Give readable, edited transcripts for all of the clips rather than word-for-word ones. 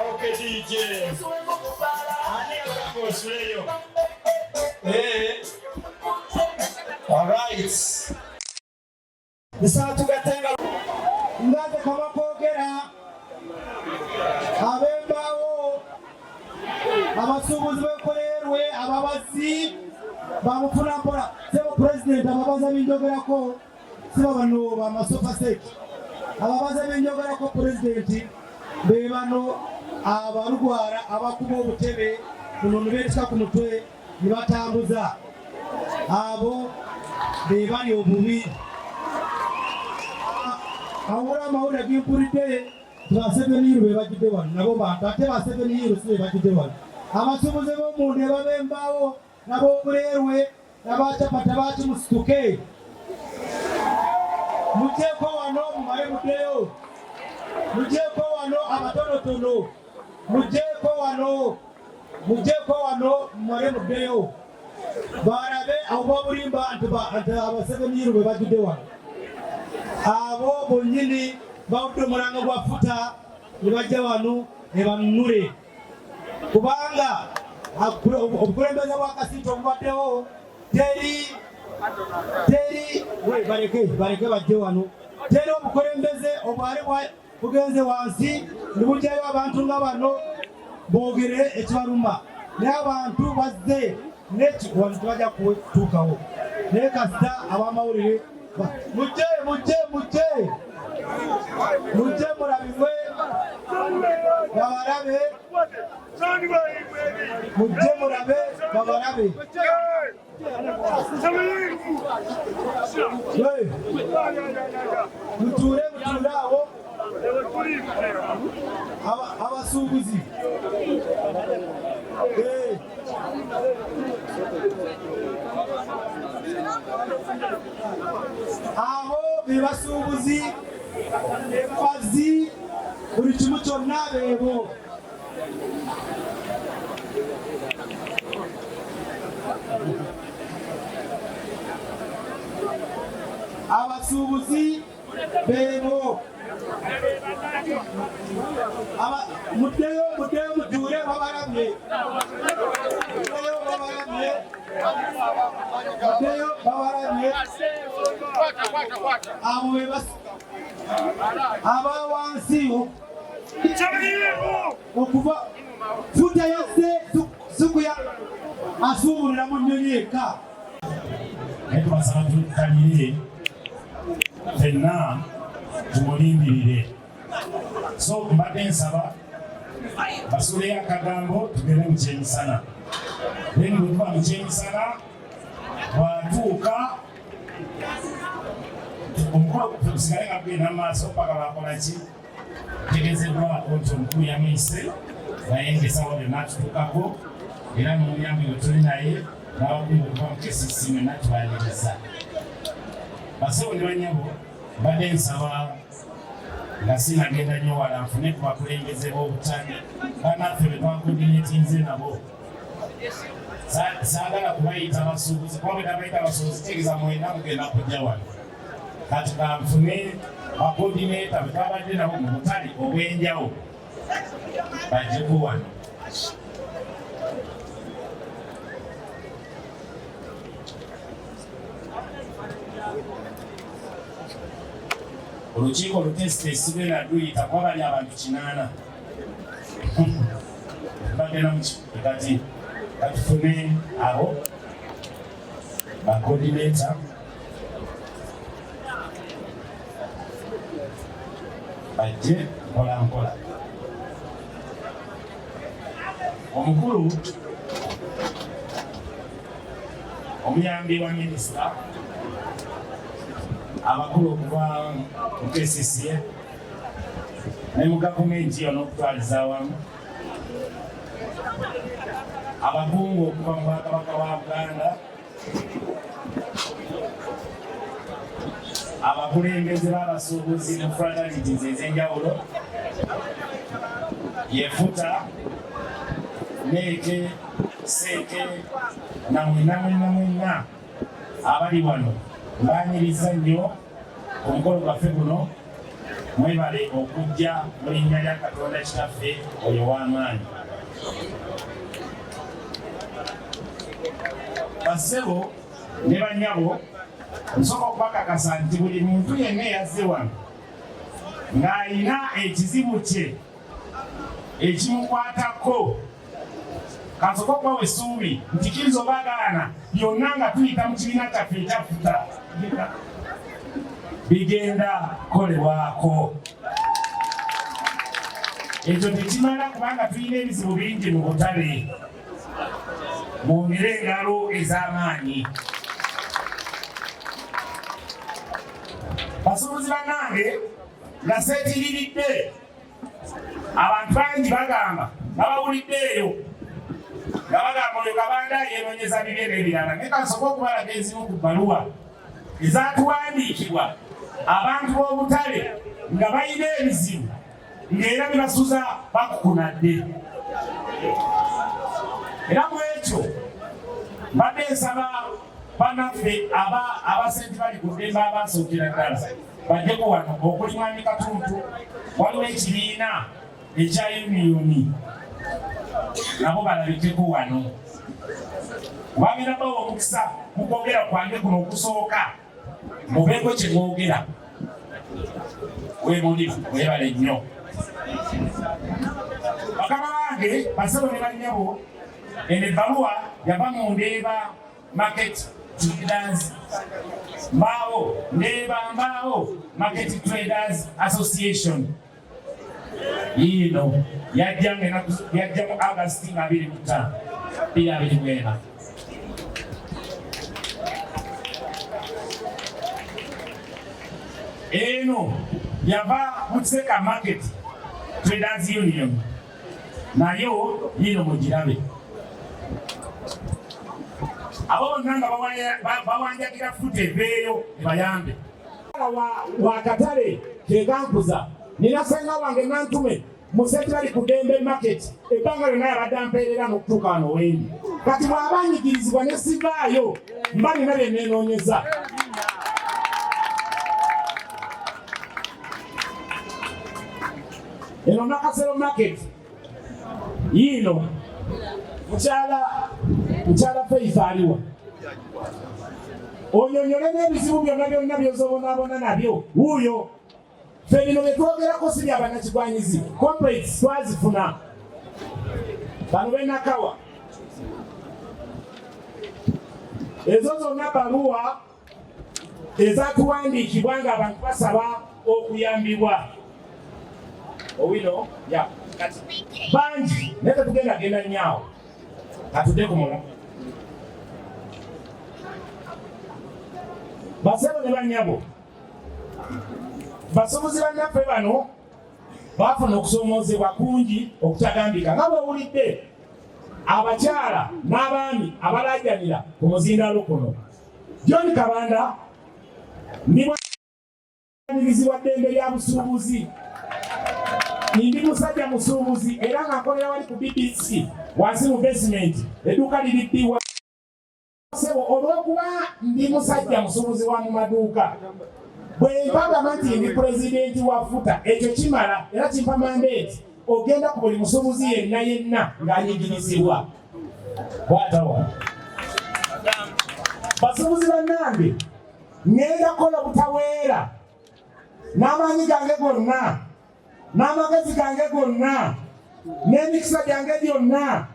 Okay, DJ. All right. Bisa tugatenga ngaze kama pokera abembawo abasubuzi bekolerwe ababazi bamufuna mpora sebo president ababaza binjogerako siba bano bamasofa set ababaza binjogerako president be bano abarugwara abakuba obutebe kuno betika ku mutwe nibatambuza abo be bali obubi awura mawura gimpurite twasebeniru be bagide wano nabo batate basebeniru sibe bagide wano abasubuze bo munde babembawo nabo kulerwe nabachapata bachi musituke muteko wano mumare muteyo mujeko wano abatonotono mujeko wano mumare muteyo barabe abo burimba antuba abasebeniru be bagide wano abo bonyini bawutomulanga gwafuta nibajja wano nebanunule kubanga obukulembeze bwakasita obubaddewo teri bareke bajje wano teri obukulembeze obwali bugenze wansi nibujjayo abantu nga bano boogere ekibaluma naye abantu bazze wano tebajja kutuukawo naye kasita abamawulire mujje mulabibwe babalabe mujje mulabe babalabe mutuule awo abasuubuzi abo bebasuubuzi bazi buli kimu kyonna beebo abasuubuzi beebo muddeyo mutuule babalabye abo abawansi okuva futa yasse sukuya asuubulira mu nnyonyi eka naye tubasaba tukalire fenna tumulindirire so mbadde nsaba basuleyo akagambo tugere mu kyemisana then bwe tuba mu kyemisana bwatuuka omukulu tusigale nga tugenda maaso paka bakolaki tegezeddwako nti omukulu yamuyise nayengesawo byonna tutukako era nomuyambi we tuli naye n'abakungu okuva mu KCC mwenna tubayiriza basawo ne banyabo mbadde nsaba nga sinagenda nnyo wala nfune ku bakulembeze b'obutane banaffe be twakoordinetinze nabo saagala kubayita basuubuzi kuba bwe nabayita basuubuzi tegeeza mwena mugenda kujja wano kati kanfune bakoordinata bwe twabadde nabo mu butale obw'enjawo bajjeko wano Olukiiko olutesite esigenda luyita kwabali abantu 8 bagenda mukifuke kati katufune abo bakoordinator bajje mpola mpola. Omukulu omuyambi wa minisita abakulu okuva mu KCCA ne mu gavumenti yonna okutwaliza awamu, abakungu okuva mu Bwakabaka bwa Buganda, abakulembeze b'abasuubuzi mu fraternities ez'enjawulo, yefuta neeke seeke namwenna abali wano mbanyiriza nnyo ku mukolo gwaffe guno. Mwebale okujja mu linnya lya Katonda Kitaffe oyo w'amaanyi. Bassebo ne bannyabo, nsooka okubakakasa nti buli muntu yenna eyazze wano ng'alina ekizibu kye ekimukwatako, kasooka okubawa essuubi nti kiriza obaagaana byonna nga tuyita mu kibiina kyaffe ekyafuta bigenda kukolebwako. Ekyo tekimala kubanga tulina ebizibu bingi mu butale. Mwongere engalo ez'amaanyi. Basuubuzi bannange, nga seetiriridde, abantu bangi bagamba babawuliddeeyo nga bagamba oyo Kabanda yeenoonyeza bibye n'ebirala. Naye kasooka okubalaga ezimu ku bbaluwa ezatuwandiikibwa abantu b'obutale nga balina ebizibu ng'era bibasuza bakukunadde. Era mu ekyo mbadde nsaba bannaffe abasente bali ku ddembe abaasookera ddala bajjeko wano. Okuli Mwami Katuntu, waliwo ekibiina ekya Union, nabo balabikeko wano. Bagenda bawa omukisa mu kwogera kwange kuno okusooka, mubeeko kye mwogera. Weemuli weebale nnyo. Bakama bange, bassebo ne bannyabo, eno ebbaluwa yava mu Ndeeba Market Traders Mbaawo Market Traders Association. Yiino yajja mu August 25, 2024. Eno yava mu Kiseka Market Traders Union, nayo yiino mugirabe. Abo bonna nga bawanjagira futa eveeyo ebayambe. Wa katale kegankuza nina senga wange nantume museti bali ku Dembe Market ebbanga lyonna yabadde ampeerera n'okutuuka wano wendi. Kati bw'abanyigirizibwa ne sivaayo mba nina bye neenoonyeza. Eno Nakasero Market yiino mukyala Faith aliwa. Onyonyole n'ebizibu byonna by'ozobonaabona nabyo wuuyo. Ffe bino bye twogerako si bya bannakigwanyizi, complaints twazifuna. Bano b'e Nakawa. Ezo zonna bbaluwa ezatuwandiikibwa ng'abantu basaba okuyambibwa. Owino ya kati bangi naye tetugenda nnyo katudde ku mulamwa. Bassebo ne bannyabo, basuubuzi bannaffe bano baafuna okusoomoozebwa kungi okutagambika. Nga bw'owulidde abakyala n'abaami abalaajanira ku muzindaalo kuno, John Kabanda ndi mwanirizi wa ddembe lya busuubuzi. Ndi musajja musuubuzi era nga nkolera wali ku BBC wansi mu basement, edduuka liriddiwa. Sebo olw'okuba ndi musajja musuubuzi wa mu maduuka, bwe mpagamba nti ndi pulezidenti wa FUTA, ekyo kimala era kimpa mandate ogenda ku buli musuubuzi yenna ng'anyigirizibwa. Kwatawa basuubuzi bannange, ngenda kukola obutaweera n'amaanyi gange gonna n'amagezi gange gonna n'emikisa gyange gyonna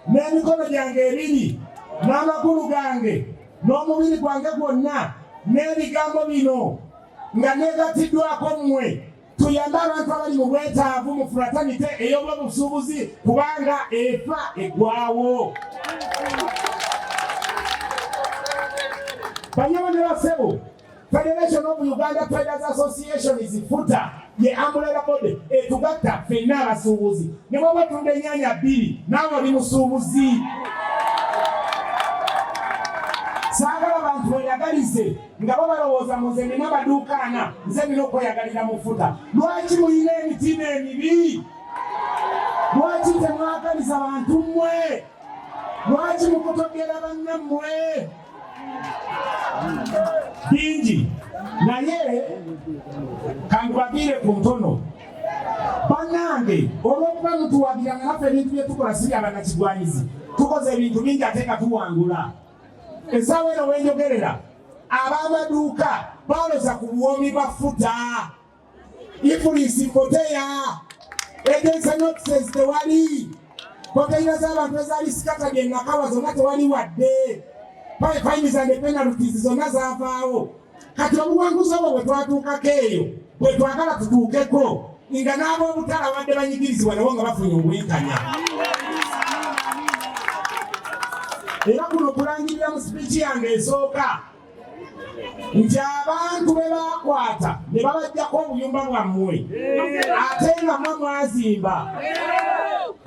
n'emikono gyange ebiri n'amagulu gange n'omubiri gwange gwonna n'ebigambo bino nga negatiddwako mmwe, tuyambe abantu abali mu bwetaavu mu fraternite ey'obwobusuubuzi kubanga efa eggwawo. Banyama ne basebo, Federation of Uganda Traders Association zifuta ye umbrella body etugatta ffenna abasuubuzi. Ne bw'oba tunda ennyaanya 2 naawe oli musuubuzi. Saagala abantu beyagalize nga bo balowooza mu nze nina amaduuka 4 nze nina okweyagalira mu futa. Lwaki muyina emitima emibi? Lwaki temwagaliza bantu mmwe? Lwaki mukutogera bannammwe? Bingi naye kangubagiire ku ntono bannange, olw'okuba mutuwagiranga naffe ebintu bye tukola si bya bannakigwanyizi, tukoze ebintu bingi ate nga tuwangula. Essaawa eno wenjogerera ab'amaduuka baaloza ku buwomi bwa futa. Ifulisi mpoteya, agency notices tewali, konteyina z'abantu ezaali sikatagi ennakawa zonna tewali wadde, fines and penalties zonna zaavaawo. Kati obuwanguzi obwo bwe twatuukako eyo bwe twagala tutuukeko nga n'ab'obutala wadde banyigirizibwa nabo nga bafunye obwenkanya. Era kuno kulangirira mu sipiiki yange esooka nti abantu be baakwata ne babajjako obuyumba bwammwe ate nga mmwe mwazimba,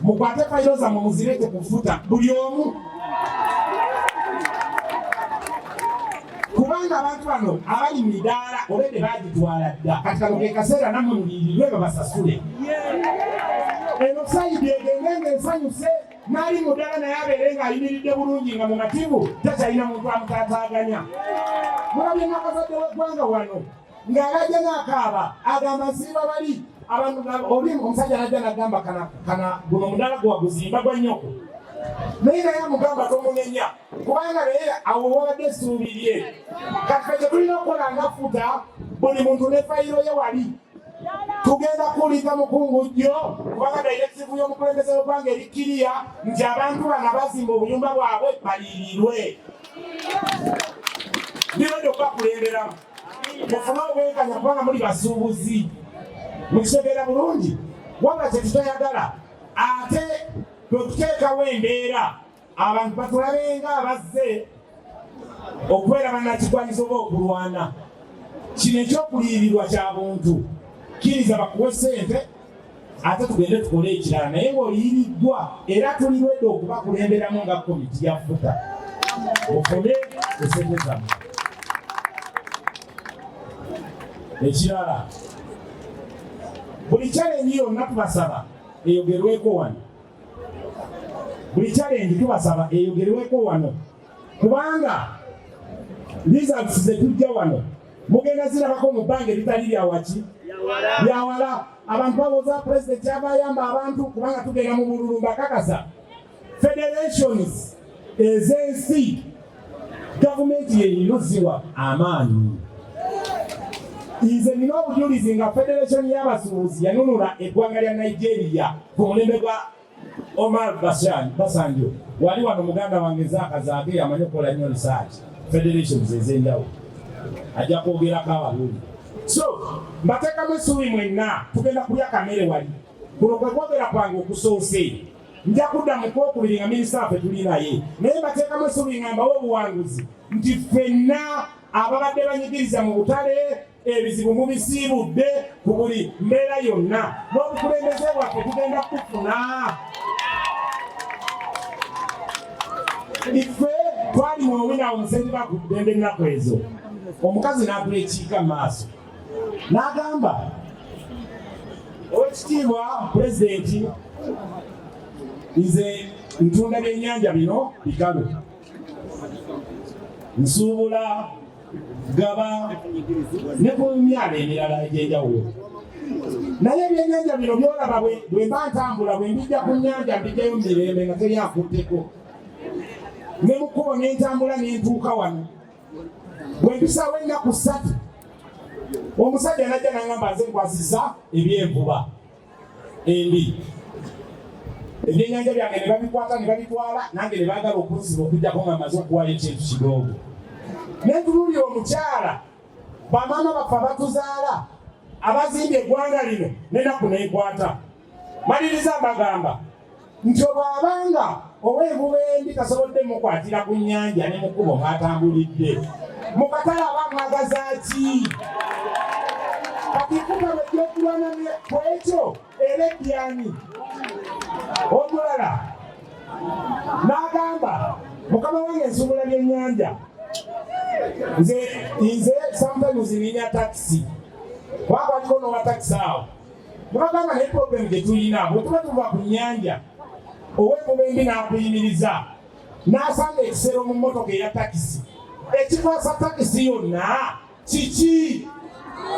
mukwate fayiro zammwe muzirete ku futa buli omu. Kubanga abantu bano abali mu midaala olwedde baagitwala dda, kati kano ke kaseera nammwe muliirirwe babasasule. Eno sayidi egende ng'ensanyuse n'ali muddala naye abeere ng'ayimiridde bulungi nga mumativu takyalina muntu amutaataaganya. Mulabye n'akazadde w'eggwanga wano ng'abajja n'akaaba agamba nsiiba bali abantu. Oli omusajja n'ajja n'agamba kana guno muddala gwe waguzimba gwa nnyoko, naye naye amugamba tomunenya kubanga naye awo wabadde essuubirye. Kati ffe tetulina okukola nga futa, buli muntu ne fayiro ye wali. Tugenda kuwuliriza mukungujjo kubanga directive y'omukulembeze w'eggwanga erikkiriya nti abantu bano abazimba obuyumba bwabwe baliirirwe. Ndirodde okubakulemberamu mufune obwenkanya kubanga muli basuubuzi, mukitegeera bulungi. Wabula kye tutayagala ate kwe kuteekawo embeera abantu batulabenga abazze okubeera bannakigwanyiza oba okulwana. Kino ekyokuliirirwa kya buntu, kkiriza bakuwe ssente ate tugende tukole ekirala, naye ng'oliiriddwa era tulirwedde okubakulemberamu nga komiti ya futa. Mufune esente zammwe. Ekirala, buli challenge yonna tubasaba eyogerweko wano. Buli challenge tubasaba eyogerweko wano kubanga results ze tujja wano mugenda zirabako mu bbanga eritali lyawaki lyawala. Abantu babuuza president abayamba abantu kubanga tugenda mu bululu mbakakasa federations ez'ensi gavumenti yeyinuziwa amaanyi. Nze nina obujulizi nga federation y'abasuubuzi yanunula eggwanga lya Nigeria ku mulembe gwa Omar Basanjo. Wali wano muganda wange zaakazaake amanyi okukola nnyo research federations ez'enjawulo, ajja kwogerako abalungi. So mbateekamu essuubi mwenna tugenda kulya kamere wali. Kuno kwe kwogera kwange okusoose. Nja kudda mu kwokubiri nga minisita waffe tuli naye, naye mbateekamu essuubi nga mbawa obuwanguzi nti ffenna ababadde banyigiriza mu butale ebizibu mubisiibudde ku buli mbeera yonna, n'obukulembeze bwaffe tugenda kufuna. Iffe twali mu owina omusenzi bakuddembe ennaku ezo, omukazi n'atula ekiika mu maaso n'agamba, Oweekitiibwa Pulezidenti, nze ntunda byennyanja bino bikalu, nsuubula gaba ne ku myala emirala egy'enjawulo. naye ebyennyanja bino byolaba bwe mba ntambula bwe mbijja ku nnyanja mbijjayo mu mirembe nga teri akutteko ne mu kkubo ne ntambula ne ntuuka wano bwe mpisaawo ennaku 3 omusajja najja n'aŋŋamba nze nkwasisa ebyenvuba embi ebyennyanja byange ne babikwata ne babitwala nange ne baagala okunsiba okujjako nga maze okuwayo ekintu kidoogo ne ntunuulira omukyala bamaama baffe abatuzaala abazimbye eggwanga lino n'ennaku n'ekwata maliriza mbagamba nti obwabanga ow'envuba embi tasobodde mukwatira ku nnyanja ne mu kkubo mwatambulidde mu katale aba mwagaza ki kati kuba bajja okulwana ku ekyo era ebyani omulala n'agamba mukama wange ensubula byennyanja nze sometimes ninya taxi wakwaliko nowa taxi awo nebagamba naye problem gye tuyina bwe tuba tuva ku nnyanja ow'envuba embi n'akuyimiriza n'asanga ekisero mu mmotoka eya takisi ekikwasa takisi yonna kiki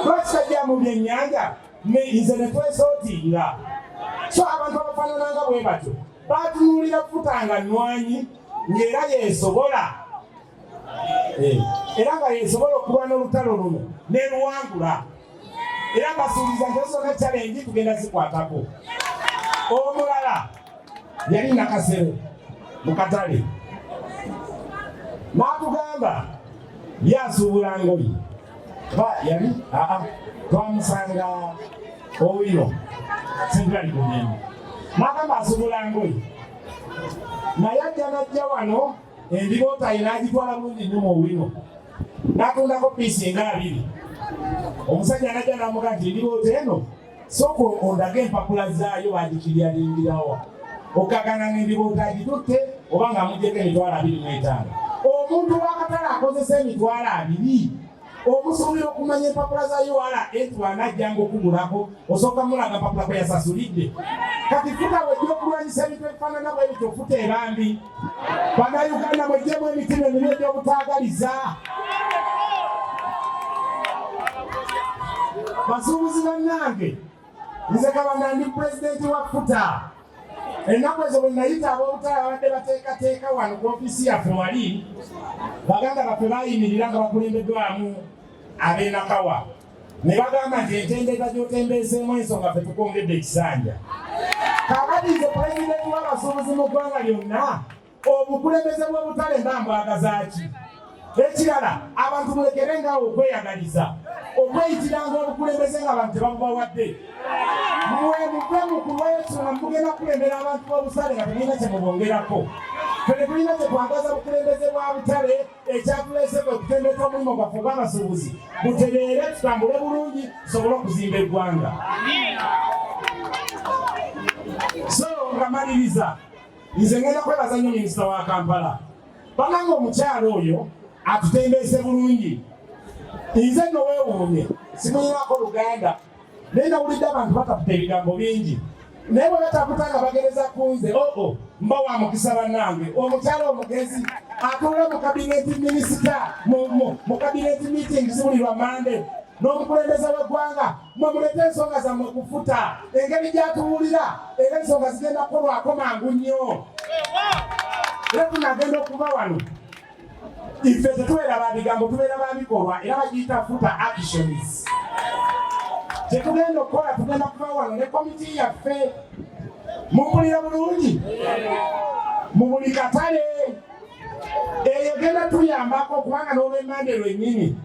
lwaki tajja mu byennyanja nze ne twesootinga so abantu abafaanananga bwe batyo baatunuulira futa nga nnwanyi ng'era yeesobola era nga yeesobola okulwana olutalo luno n'eruwangula era basuubiza nti zonna challenge tugenda zikwatako omulala yali nakasero mu katale n'atugamba yasuubula ngoyi yali twamusanga owino sentrali kunene n'agamba asuubula ngoyi naye ajja najja wano endiboota inaagitwala bulungi nnyo mu wino n'atundako piisi nga 2 omusajja najja n'amugaa nti endiboota eno sooka ondaga empapula zaayo bagikiryalinngirawa okagana ng'endiboota agitutte oba nga mugyeko emitwalo 25 omuntu w'akatale akozesa emitwalo 2 omusuubira okumanya empapula za URA etwanajjanga okugulako osooka mulaga empapula kwe yasasulidde kati futa bwejja okulwanyisa ebintu ebifaanana bwe bityo futa ebambi bannayuganda mwejjemu emitima emibi egy'obutaagaliza basuubuzi bannange nze kabanda ndi pulezidenti wa futa ennaku ezo bwe nayita ab'obutale abadde bateekateeka wano ku ofiisi yaffe wali baganda baffe bayimirira nga bakulembeddwamu ab'enakawa ne bagamba nti entendeeza gy'otembeeseemu ensonga ffe tukwongedde ekisanja kaakati nze pulezidenti w'abasuubuzi mu ggwanga lyonna obukulembeze bw'obutale mba mbwagazaaki ekirala abantu mulekere ngaawo okweyagaliza okweyitiranga obukulembeze nga abantu tebabubawadde muve mu kulwekyo nga mugenda kulembera abantu b'obutale nga temulina kye mubongerako fene tulina kye twagaza bukulembeze bwa butale ekyatuleeseko okutembeeta omulimu gwaffe ogw'abasuubuzi butereere tutambule bulungi tusobole okuzimba eggwanga so nga maliriza nze ngenda kwebaza nnyo minisita wa Kampala bananga omukyalo oyo atutembeese bulungi nze nno weewuunye simunyinako Luganda naye nawulidde abantu bataputa ebigambo bingi naye bwe bataputa nga bagereza ku nze mba wa mukisa bannange omukyalo omugezi atuule mu kabineti minisita mu kabineti meetings buli lwa Mande n'omukulembeze w'eggwanga mwemulete ensonga zammwe kufuta engeri gyatuwulira era ensonga zigenda kukolwako mangu nnyo era tunagenda okuva wano ife tetubeera ba bigambo tubeera ba bikolwa era bagiyita futa actions tetugenda okukola tugenda kuva wano ne komiti yaffe mumpulira bulungi mu buli katale eyo genda tuyambako kubanga n'olw'emmande lwennyini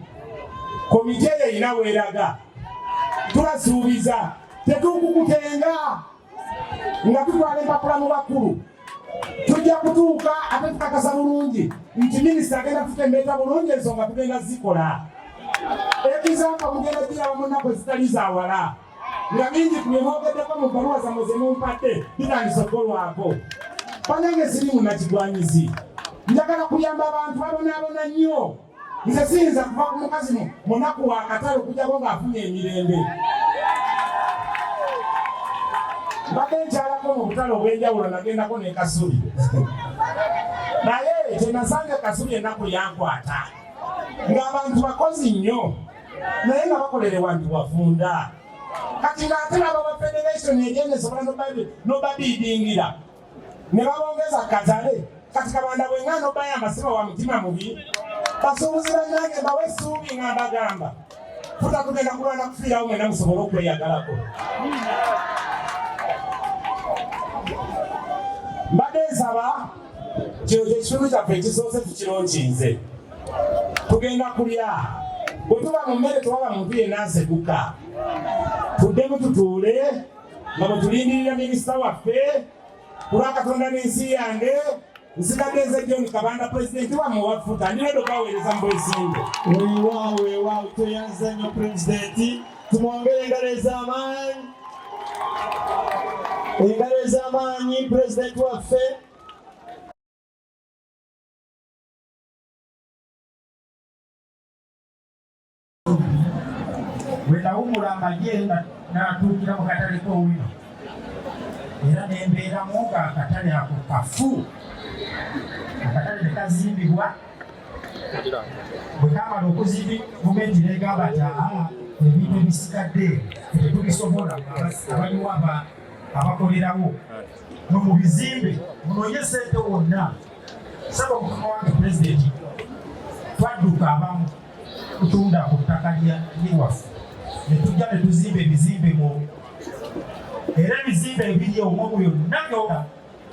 komiti eyo erina weeraga tubasuubiza tetukukutenga nga tutwala empapula mu bakulu tujja kutuuka ate tukakasa bulungi nti minisita agenda tutembeeta bulungi ensonga tugenda zikola ekizamba mugenda giraba mu nnaku ezitali zawala nga bingi kubemwogeddeko mu bbaluwa zammwe ze mumpadde bitandise okukolwako banange siri munakigwanyizi njagala kuyamba abantu babonaabona nnyo nze siyinza kuva ku mukazi munaku wa katale okujjako ng'afunye emirembe mbadde nkyalako mu butale obw'enjawulo nagendako ne Kasuli naye kyenasange Kasuli ennaku yankwata ng'abantu bakozi nnyo naye nga bakolere wantu wafunda kati ng'ate n'aba federation egenda esobola n'obabidingira ne babongeza katale kati kabanda bwenga n'obayamba siba wa mutima mubi basuubuzi bannange bawe essuubi nga mbagamba futa kugenda kulwana kufiirawo mwena musobole okweyagalako mbadde nsaba kino kyekitundu kyaffe ekisoose tukironkinze tugenda kulya bwe tuba mu mmere tewaba muntu yenna nsekuka tuddemu tutuule nga bwe tulindirira minisita waffe kulwa Katonda n'ensi yange nsigadde nze John Kabanda pulezidenti wammwe waffuta ndiredo baweereza mu bwesimbe weewaawo tweyanza nnyo pulezidenti tumwongere engalo ez'amaanyi pulezidenti waffe bwe nawumula amagye natuukira mu katale k'owino era nembeeramu nga akatale ako kafu akatale ne kazimbibwa bwe kamala okuzimbi gavumenti negamba nti ebintu ebisigadde tetubisobola abaliwo abakolerawo no mu bizimbe munoonye sente wonna saba omukama wange pulezidenti twadduka abamu kutunda ku ttaka lyewaffe netujja netuzimba ebizimbe mu era ebizimbe ebiri omwo byonna byonna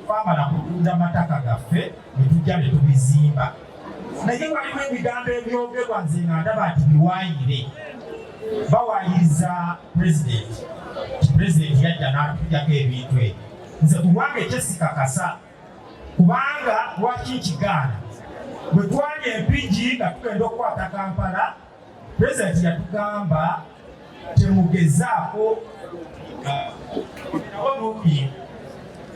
twamala kutunda mataka gaffe netujja netubizimba naye waliwo ebigambo ebyogerwa nze nga ndaba nti biwaayire bawaayiriza pulezidenti yajja n'atujjako ebintu ebyo nze ku lwange ekyesikakasa kubanga lwaki nkigaana bwe twali empigi nga tugenda okukwata Kampala pulezidenti yatugamba temugezaako olubingo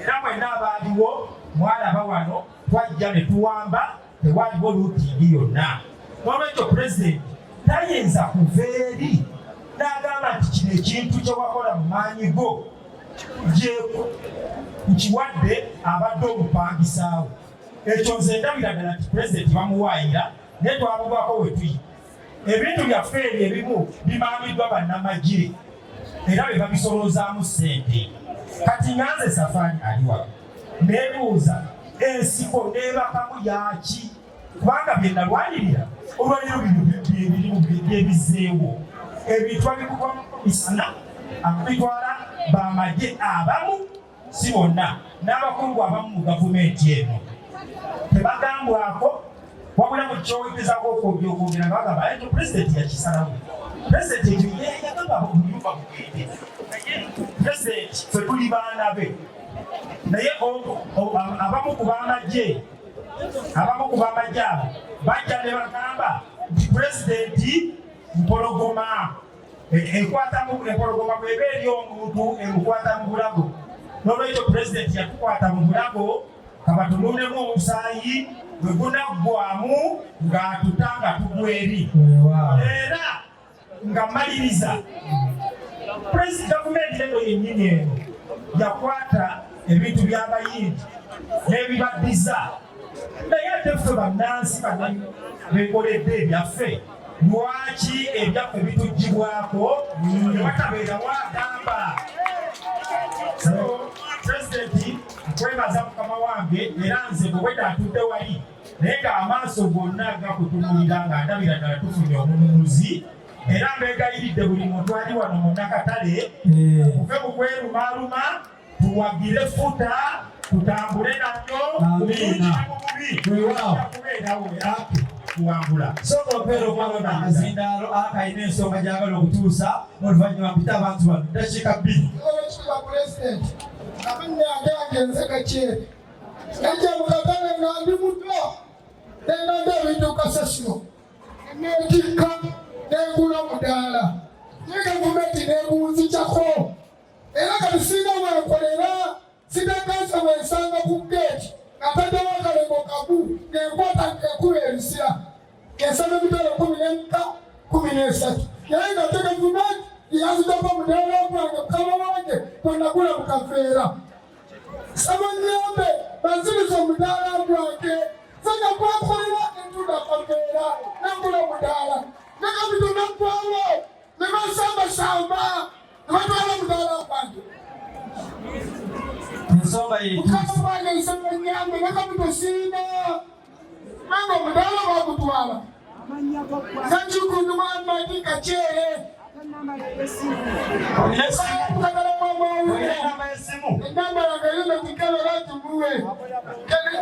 era mwenna abaaliwo mwalaba wano twajja ne tuwamba tewaliwo luutingi yonna n'olwekyo pulezidenti tayinza kuva eri n'agamba nti kino ekintu kye wakola mu maanyi go nkiwadde abadde omupangisaawo ekyo nze ndabira ddala nti pulezidenti bamuwaayira naye twamugwako we tuyi ebintu byaffe ebyo ebimu bimaamiddwa bannamagye era be babisolozaamu ssente kati nganze Safaani aliwa neebuuza ensiko neebakamu yaki kubanga bye nalwanirira olwaliro bino byebizeewo ebintu babikubamu misana abitwala bamagye abamu si bonna n'abakungu abamu mu gavumenti eno tebagambwako wabula mu kyowegezaako okwogera nga bagamba ekyo pulezidenti yakisalawo pulezidenti ekyo yagamba omuyumba mugende naye pulezidenti ffe tuli baana be naye abamu ku bamagye abo bajja ne bagamba nti pulezidenti mpologoma empologoma bweba eri omuntu emukwata mu bulago n'olwekyo pulezidenti yatukwata mu bulago kabatununemu omusaayi bwe gunaggwamu ng'atutanga tugweri era nga maliriza gavumenti eno yennyini eno yakwata ebintu by'abayindi n'ebibaddiza naye ate ffe bannansi bekoledde ebyaffe lwaki ebyaffe bitugibwako tebatabeerawo agamba pulezidenti nkwebaza mukama wange era nze bwewedde atudde wali naye ng'amaaso gonna gakutunuulira nga ndabira ddala tufunye omununuzi era mbeegayiridde buli muntu ali wano mu Nakatale muve mu kwerumaaluma tuwagire futa tutambule nabyo bulungi kubeerawo tuwangula sokopeera okwalona amazindaalo akayina ensonga gyagala okutuusa oluvannyuma mpita abantu bano dakiika 2 olwekitiibwa pulezidenti amannya ate agenze kakyere najja mu Katale nga ndi muto nenganda ebintu kasasiro neetikka nengula mudaala naye gavumenti negunzijako era kati singa bwenkolera sitakansa bwensanga ku geeti ataddewo akalembo kagu ngenkwata nkekuba ebisira ensaba emitala 13 naye nga te gavumenti yazitako mudaala gwange mukama wange gwenagula mu kaveera saba nyambe banziriza omudaala gwange fenga gwakolera entunda kaveera nengula mudaala nekabito naggwawo ne basambasamba ne batwala yetu. Mukama mwana isanga nyambe nakamutosinda. Mango mudala bakutwala. Sanjukundu mwana ndikachere. Yes. Oyina mesimu. Namba yagayuna tikalo latu muwe. Kene.